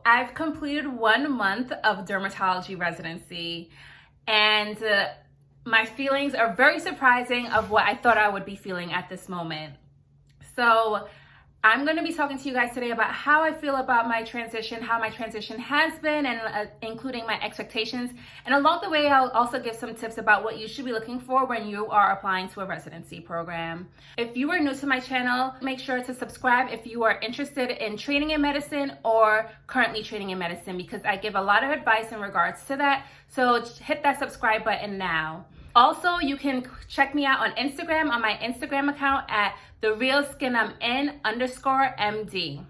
I've completed 1 month of dermatology residency, and my feelings are very surprising of what I thought I would be feeling at this moment. So I'm going to be talking to you guys today about how I feel about my transition, how my transition has been, and including my expectations. And along the way, I'll also give some tips about what you should be looking for when you are applying to a residency program. If you are new to my channel, make sure to subscribe if you are interested in training in medicine or currently training in medicine, because I give a lot of advice in regards to that. So hit that subscribe button now. Also, you can check me out on Instagram on my Instagram account at therealskinim_MD.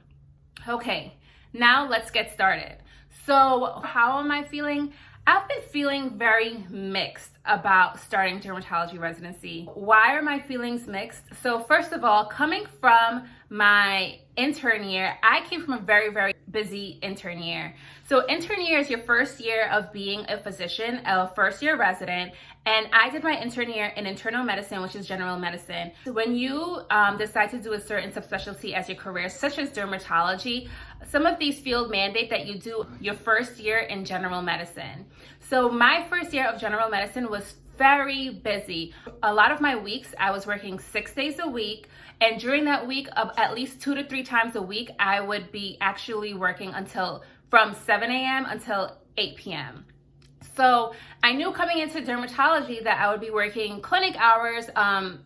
Okay, now let's get started. So how am I feeling? I've been feeling very mixed about starting dermatology residency. Why are my feelings mixed? So first of all, coming from my intern year, I came from a very busy intern year. So intern year is your first year of being a physician, a first year resident, and I did my intern year in internal medicine, which is general medicine. So when you decide to do a certain subspecialty as your career, such as dermatology, some of these field mandate that you do your first year in general medicine. So my first year of general medicine was very busy. A lot of my weeks, I was working 6 days a week. And during that week, at least 2 to 3 times a week, I would be actually working from 7 a.m. until 8 p.m. So I knew coming into dermatology that I would be working clinic hours, 8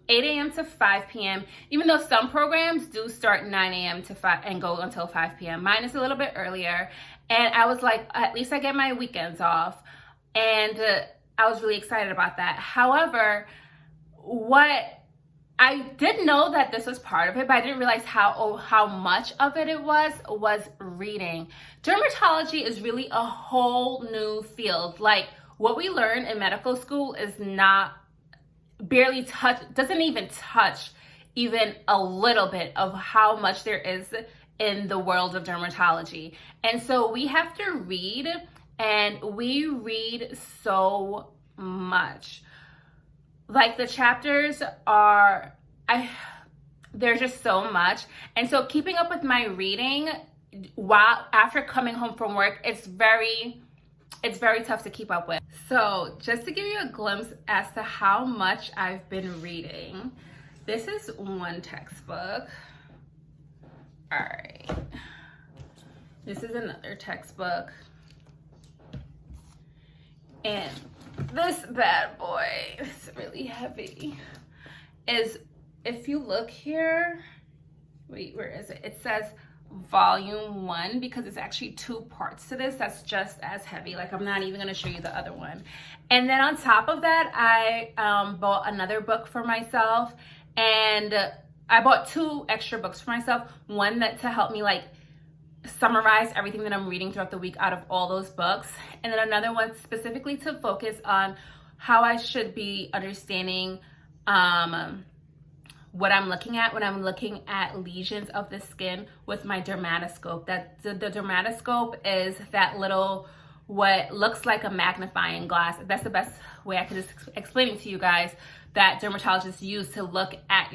a.m. to 5 p.m., even though some programs do start 9 a.m. to 5 and go until 5 p.m. Mine is a little bit earlier. And I was like, at least I get my weekends off. And I was really excited about that. However, I did know that this was part of it, but I didn't realize how much of it was reading. Dermatology is really a whole new field. Like, what we learn in medical school is doesn't even touch even a little bit of how much there is in the world of dermatology. And so we have to read, and we read so much. Like, the chapters there's just so much. And so keeping up with my reading after coming home from work, it's very tough to keep up with. So just to give you a glimpse as to how much I've been reading, this is one textbook. All right. This is another textbook. And this bad boy, it's really heavy, if you look here, wait, where is it? It says volume 1, because it's actually 2 parts to this. That's just as heavy. Like, I'm not even going to show you the other one. And then on top of that, I bought another book for myself, and I bought 2 extra books for myself. One to help me like summarize everything that I'm reading throughout the week out of all those books, and then another one specifically to focus on how I should be understanding what I'm looking at when I'm looking at lesions of the skin with my dermatoscope. That the dermatoscope is that little, what looks like a magnifying glass. That's the best way I could just explain it to you guys, that dermatologists use to look at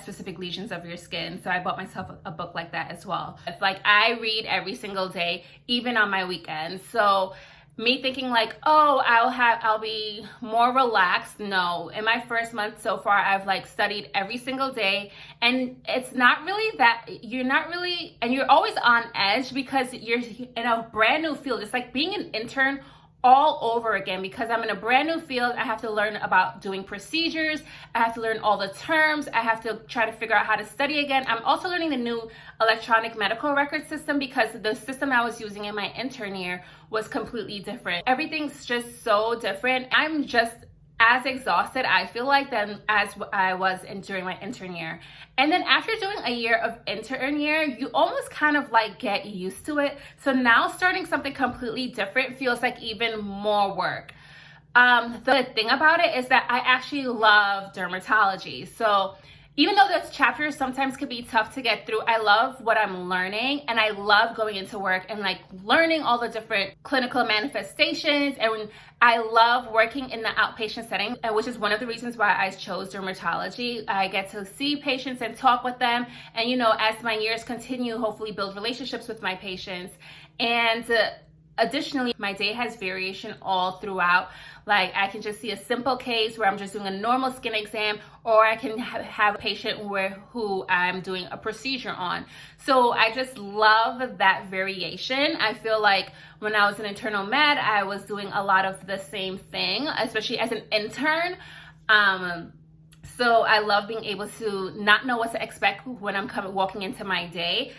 specific lesions of your skin. So I bought myself a book like that as well. It's like, I read every single day, even on my weekends. So me thinking like, oh, I'll be more relaxed. No, in my first month so far, I've like studied every single day, and it's not really that, and you're always on edge because you're in a brand new field. It's like being an intern all over again, because I'm in a brand new field. I have to learn about doing procedures. I have to learn all the terms. I have to try to figure out how to study again. I'm also learning the new electronic medical record system, because the system I was using in my intern year was completely different. Everything's just so different. I'm just as exhausted, I feel like, than as I was during my intern year. And then after doing a year of intern year, you almost kind of like get used to it. So now starting something completely different feels like even more work. The thing about it is that I actually love dermatology. So Even though those chapters sometimes could be tough to get through, I love what I'm learning, and I love going into work and like learning all the different clinical manifestations, and I love working in the outpatient setting, which is one of the reasons why I chose dermatology. I get to see patients and talk with them, and you know, as my years continue, hopefully build relationships with my patients. And additionally, my day has variation all throughout. Like I can just see a simple case where I'm just doing a normal skin exam, or I can have a patient who I'm doing a procedure on. So I just love that variation. I feel like when I was an internal med, I was doing a lot of the same thing, especially as an intern. So I love being able to not know what to expect when I'm walking into my day.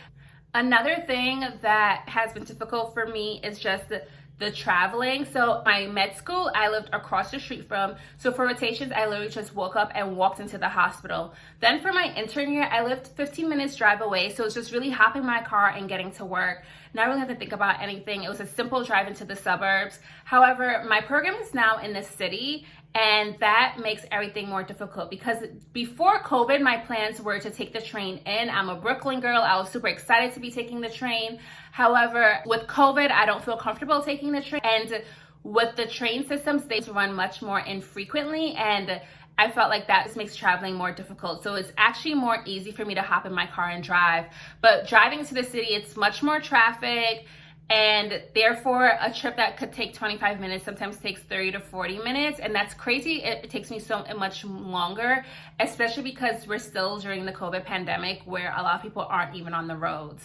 Another thing that has been difficult for me is just the traveling. So my med school, I lived across the street from. So for rotations, I literally just woke up and walked into the hospital. Then for my intern year, I lived 15 minutes drive away. So it's just really hopping my car and getting to work. Not really have to think about anything. It was a simple drive into the suburbs. However, my program is now in the city, and that makes everything more difficult because before COVID, my plans were to take the train in. I'm a Brooklyn girl. I was super excited to be taking the train. However, with COVID, I don't feel comfortable taking the train. And with the train systems, they run much more infrequently, and I felt like that just makes traveling more difficult. So it's actually more easy for me to hop in my car and drive. But driving to the city, it's much more traffic, and therefore a trip that could take 25 minutes sometimes takes 30 to 40 minutes, and that's crazy. It takes me so much longer, especially because we're still during the COVID pandemic where a lot of people aren't even on the roads.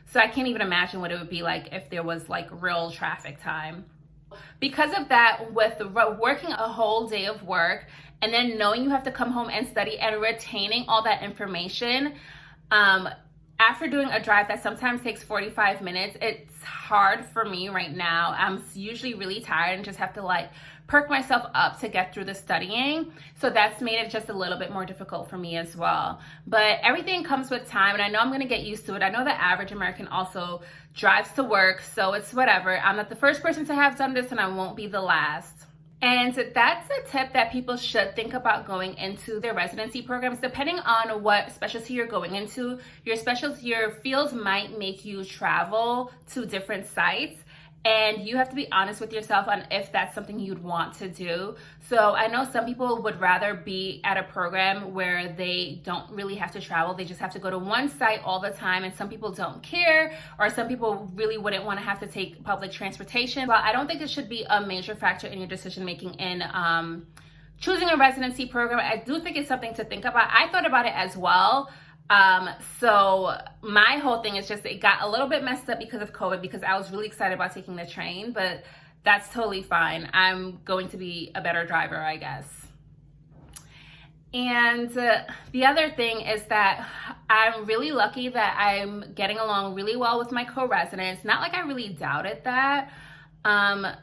So I can't even imagine what it would be like if there was like real traffic time. Because of that, with working a whole day of work and then knowing you have to come home and study and retaining all that information, after doing a drive that sometimes takes 45 minutes, it's hard for me right now. I'm usually really tired and just have to like perk myself up to get through the studying. So that's made it just a little bit more difficult for me as well. But everything comes with time, and I know I'm gonna get used to it. I know the average American also drives to work, so it's whatever. I'm not the first person to have done this, and I won't be the last. And that's a tip that people should think about going into their residency programs. Depending on what specialty you're going into, your fields might make you travel to different sites, and you have to be honest with yourself on if that's something you'd want to do. So I know some people would rather be at a program where they don't really have to travel. They just have to go to one site all the time, and some people don't care, or some people really wouldn't want to have to take public transportation. Well, I don't think it should be a major factor in your decision making in choosing a residency program. I do think it's something to think about. I thought about it as well. So my whole thing is just, it got a little bit messed up because of COVID, because I was really excited about taking the train, but that's totally fine. I'm going to be a better driver, I guess. And the other thing is that I'm really lucky that I'm getting along really well with my co-residents. Not like I really doubted that. When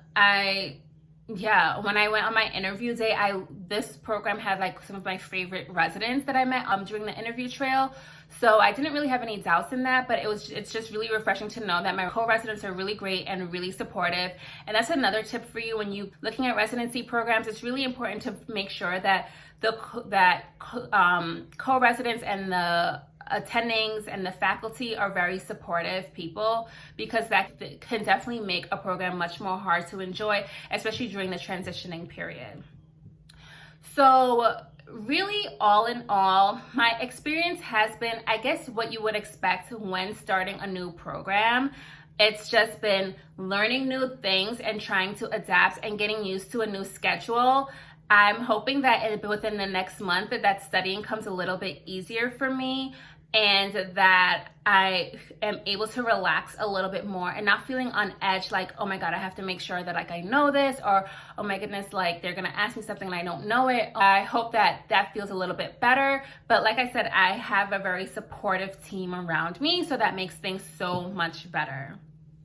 I went on my interview day, this program had like some of my favorite residents that I met during the interview trail. So I didn't really have any doubts in that, but it's just really refreshing to know that my co-residents are really great and really supportive. And that's another tip for you when you looking at residency programs. It's really important to make sure that co-residents and the attendings and the faculty are very supportive people, because that can definitely make a program much more hard to enjoy, especially during the transitioning period. So really, all in all, my experience has been, I guess, what you would expect when starting a new program. It's just been learning new things and trying to adapt and getting used to a new schedule. I'm hoping that within the next month that studying comes a little bit easier for me, and that I am able to relax a little bit more and not feeling on edge, like, oh my God, I have to make sure that like I know this, or oh my goodness, like they're gonna ask me something and I don't know it. I hope that feels a little bit better. But like I said, I have a very supportive team around me, so that makes things so much better.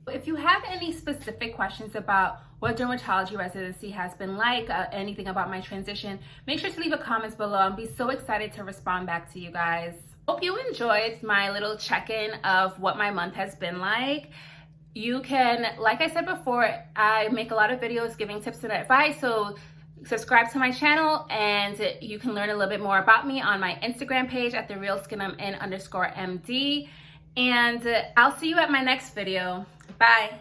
If you have any specific questions about what dermatology residency has been like, anything about my transition, make sure to leave a comment below. I'll be so excited to respond back to you guys. Hope you enjoyed my little check-in of what my month has been like. You can, like I said before, I make a lot of videos giving tips and advice, so subscribe to my channel, and you can learn a little bit more about me on my Instagram page at therealskinI'mIn_MD. And I'll see you at my next video. Bye.